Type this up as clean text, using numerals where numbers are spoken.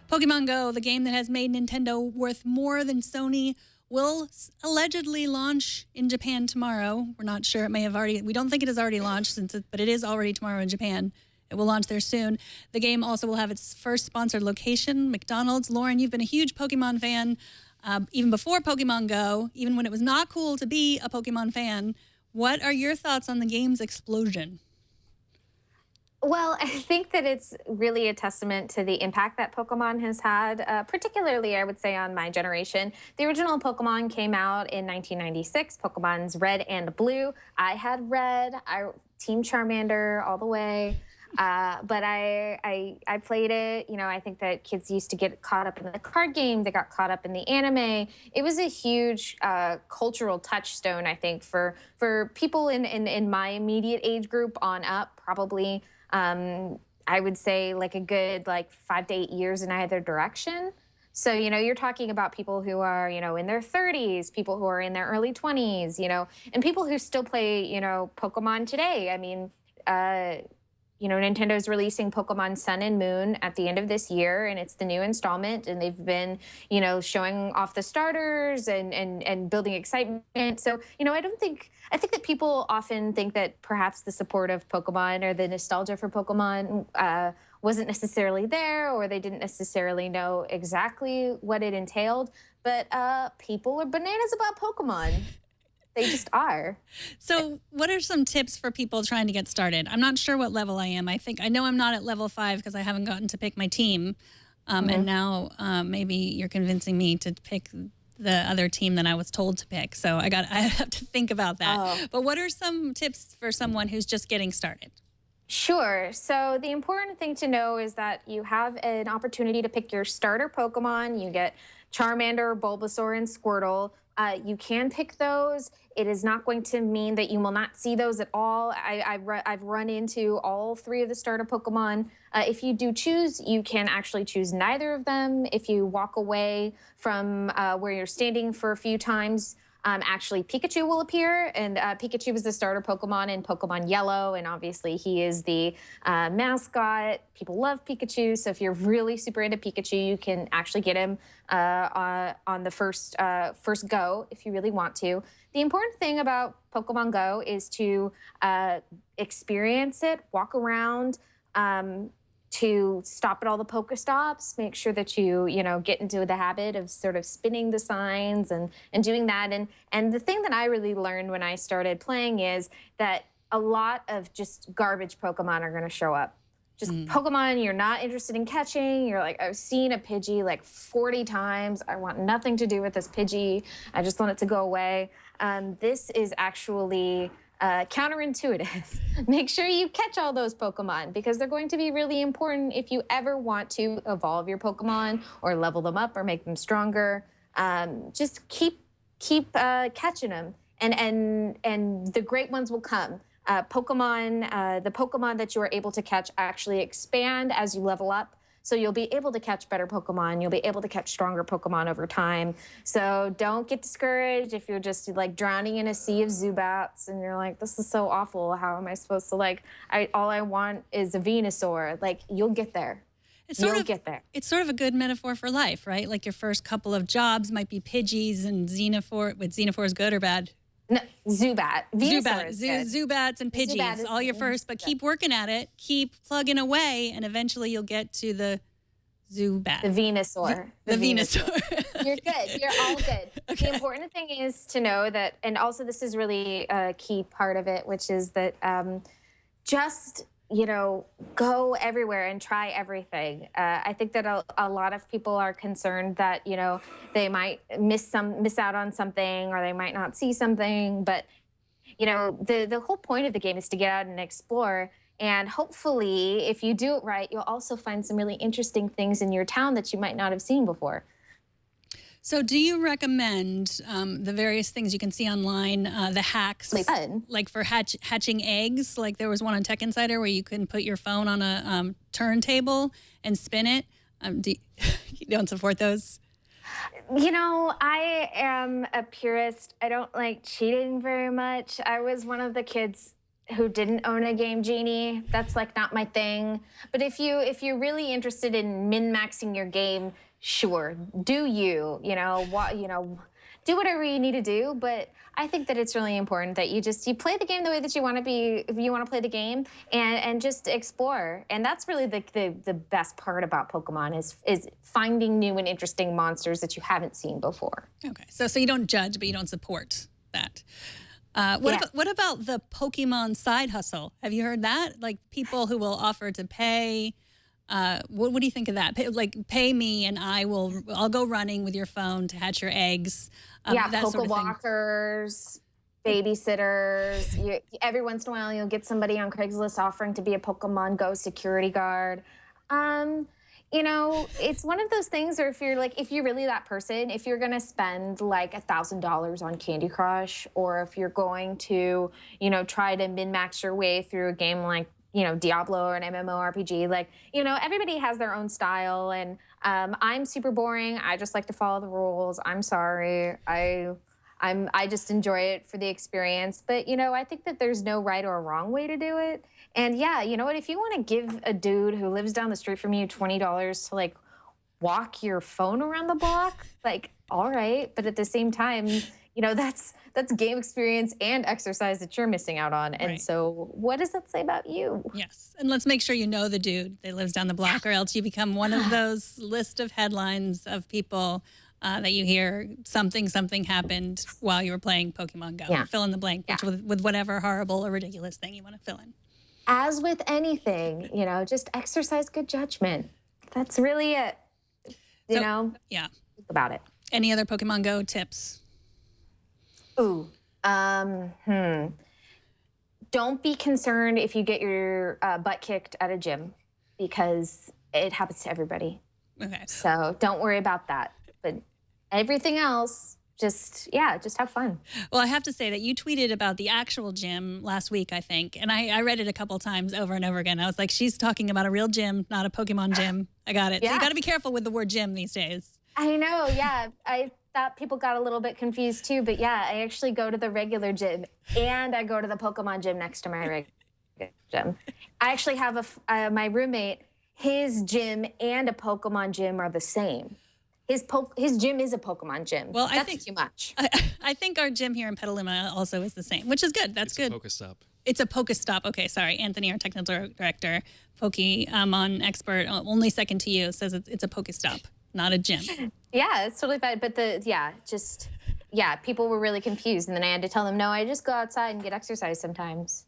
Pokemon Go, the game that has made Nintendo worth more than Sony, will allegedly launch in Japan tomorrow. We're not sure. It may have already. We don't think it has already launched, but it is already tomorrow in Japan. It will launch there soon. The game also will have its first sponsored location, McDonald's. Lauren, you've been a huge Pokemon fan even before Pokemon Go, even when it was not cool to be a Pokemon fan. What are your thoughts on the game's explosion? Well, I think that it's really a testament to the impact that Pokemon has had, particularly, I would say, on my generation. The original Pokemon came out in 1996, Pokemon's Red and Blue. I had Red, Team Charmander all the way. But I played it. You know, I think that kids used to get caught up in the card game. They got caught up in the anime. It was a huge cultural touchstone, I think, for people in my immediate age group on up, probably. I would say like a good 5 to 8 years in either direction. So, you know, you're talking about people who are, you know, in their 30s, people who are in their early 20s, you know, and people who still play, you know, Pokemon today. I mean, you know, Nintendo's releasing Pokemon Sun and Moon at the end of this year, and it's the new installment, and they've been, you know, showing off the starters and building excitement. So, you know, I think that people often think that perhaps the support of Pokemon or the nostalgia for Pokemon wasn't necessarily there, or they didn't necessarily know exactly what it entailed. But people are bananas about Pokemon. They just are. So what are some tips for people trying to get started? I'm not sure what level I am. I know I'm not at level 5 because I haven't gotten to pick my team. And now maybe you're convincing me to pick the other team that I was told to pick. So I have to think about that. Oh. But what are some tips for someone who's just getting started? Sure. So the important thing to know is that you have an opportunity to pick your starter Pokemon. You get Charmander, Bulbasaur, and Squirtle. You can pick those. It is not going to mean that you will not see those at all. I've run into all 3 of the starter Pokemon. If you do choose, you can actually choose neither of them. If you walk away from where you're standing for a few times, actually Pikachu will appear, and Pikachu is the starter Pokemon in Pokemon Yellow, and obviously he is the mascot. People love Pikachu, so if you're really super into Pikachu, you can actually get him on the first go if you really want to. The important thing about Pokemon Go is to experience it, walk around, to stop at all the Pokestops, make sure that you get into the habit of sort of spinning the signs and doing that. And the thing that I really learned when I started playing is that a lot of just garbage Pokemon are going to show up. Just Pokemon you're not interested in catching. You're like, I've seen a Pidgey like 40 times. I want nothing to do with this Pidgey. I just want it to go away. This is actually counterintuitive. Make sure you catch all those Pokemon because they're going to be really important if you ever want to evolve your Pokemon or level them up or make them stronger. Just keep catching them, and the great ones will come. The Pokemon that you are able to catch actually expand as you level up. So you'll be able to catch better Pokemon. You'll be able to catch stronger Pokemon over time. So don't get discouraged if you're just like drowning in a sea of Zubats and you're like, this is so awful. How am I supposed to all I want is a Venusaur. Like, you'll get there. You'll get there. It's sort of a good metaphor for life, right? Like your first couple of jobs might be Pidgeys and Xenophore. Wait, Xenophore is good or bad? No, Zubat. Zubats and Pidgeys, all your first, but keep working at it, keep plugging away, and eventually you'll get to the Zubat. The Venusaur. The Venusaur. You're good. You're all good. Okay. The important thing is to know that, and also this is really a key part of it, which is that just go everywhere and try everything. I think that a lot of people are concerned that, they might miss out on something or they might not see something. But, the whole point of the game is to get out and explore. And hopefully, if you do it right, you'll also find some really interesting things in your town that you might not have seen before. So do you recommend the various things you can see online, the hacks, like for hatching eggs? Like there was one on Tech Insider where you can put your phone on a turntable and spin it. You don't support those? I am a purist. I don't like cheating very much. I was one of the kids who didn't own a Game Genie. That's like not my thing. But if you're really interested in min-maxing your game, sure, do you, do whatever you need to do. But I think that it's really important that you play the game the way that you want to be, if you want to play the game, and just explore. And that's really the best part about Pokemon is finding new and interesting monsters that you haven't seen before. Okay, so you don't judge, but you don't support that. What about the Pokemon side hustle? Have you heard that? Like people who will offer to pay. What do you think of that? Pay me and I'll go running with your phone to hatch your eggs. Yeah, that sort of thing. Walkers, babysitters. Every once in a while, you'll get somebody on Craigslist offering to be a Pokemon Go security guard. It's one of those things where if you're really that person, if you're gonna spend like $1,000 on Candy Crush, or if you're going to, try to min-max your way through a game like, Diablo or an MMORPG, everybody has their own style, and I'm super boring. I just like to follow the rules. I'm sorry. I just enjoy it for the experience. But, I think that there's no right or wrong way to do it. And yeah, you know what? If you want to give a dude who lives down the street from you $20 to walk your phone around the block, all right. But at the same time, that's game experience and exercise that you're missing out on. And so what does that say about you? Yes. And let's make sure you know the dude that lives down the block, or else you become one of those list of headlines of people that you hear something happened while you were playing Pokemon Go. Yeah. Fill in the blank with whatever horrible or ridiculous thing you want to fill in. As with anything, just exercise good judgment. That's really it. Yeah. Think about it. Any other Pokemon Go tips? Ooh. Don't be concerned if you get your butt kicked at a gym, because it happens to everybody. Okay. So don't worry about that. But everything else, just have fun. Well, I have to say that you tweeted about the actual gym last week, I think, and I read it a couple times over and over again. I was like, she's talking about a real gym, not a Pokemon gym. I got it. Yeah. So you got to be careful with the word gym these days. I know, yeah. I thought people got a little bit confused too, but yeah, I actually go to the regular gym and I go to the Pokemon gym next to my regular gym. I actually have my roommate, his gym and a Pokemon gym are the same. His gym is a Pokemon gym. Well, I think too much. I think our gym here in Petaluma also is the same, which is good. That's good. It's a Pokestop. It's a Pokestop. Okay, sorry. Anthony, our technical director, Pokemon expert, only second to you, says it's a Pokestop, not a gym. Yeah, it's totally fine. But people were really confused. And then I had to tell them, no, I just go outside and get exercise sometimes.